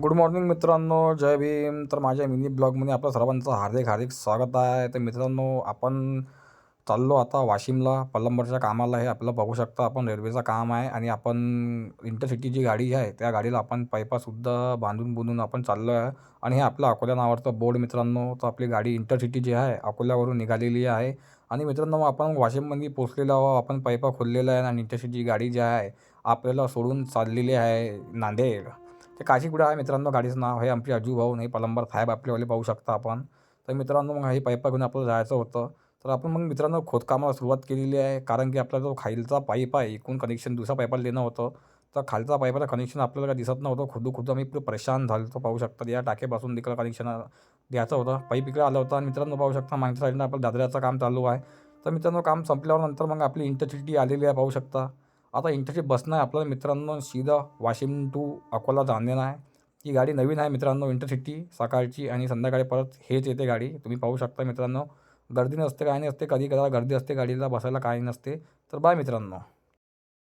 Good morning मित्रांनो, जय भीम. तर माझ्या मिनी ब्लॉगमध्ये आपलं सर्वांचं हार्दिक हार्दिक स्वागत आहे. तर मित्रांनो, आपण चाललो आता वाशिमला प्लंबरच्या कामाला. हे आपलं बघू शकता आपण, रेल्वेचं काम आहे आणि आपण इंटरसिटी जी गाडी आहे त्या गाडीला आपण पाईपासुद्धा बांधून बुंधून आपण चाललो आहे. आणि हे आपलं अकोला नावाचं बोर्ड मित्रांनो. तर आपली गाडी इंटरसिटी जी आहे अकोल्यावरून निघालेली आहे. आणि मित्रांनो, आपण वाशिममध्ये पोचलेलो आहोत. आपण पाईपा खोललेला आहे आणि इंटरसिटी गाडी जी आहे आपल्याला सोडून चाललेली आहे नांदेड. ते काशीगुडा आहे मित्रांनो. गाडीचं नाव आहे आमचे अजू भाऊ, नाही पलंबर साहेब आपलेवाले पाहू शकता आपण. तर मित्रांनो, मग हे पाईपा घेऊन आपल्याला जायचं होतं. तर आपण मग मित्रांनो खोदकामाला सुरुवात केलेली आहे, कारण की आपला जो खालचा पाईप आहे एकूण कनेक्शन दुसऱ्या पाईपाला देणं होतं. तर खालचा पाईपाला कनेक्शन आपल्याला काही दिसत नव्हतं. खोदू आम्ही पुढे परेशान झालो होतो. पाहू शकता या टाकेपासून तिकडं कनेक्शन द्यायचं होतं. पाईप इकडे आलं होतं आणि मित्रांनो पाहू शकता मागच्या साईडनं आपलं दादऱ्याचं काम चालू आहे. तर मित्रांनो, काम संपल्यावर नंतर मग आपली इंटरसिटी आलेली आहे पाहू शकता. आता इंटरसिटी बसणं आहे आपल्याला मित्रांनो, सीधा वाशिम टू अकोला जाणं आहे. ही गाडी नवीन आहे मित्रांनो इंटरसिटी, सकाळची आणि संध्याकाळी परत हेच येते गाडी. तुम्ही पाहू शकता मित्रांनो, गर्दी नसते, काही नसते. कधी कधी गर्दी असते गाडीला बसायला, काही नसते. तर बाय मित्रांनो.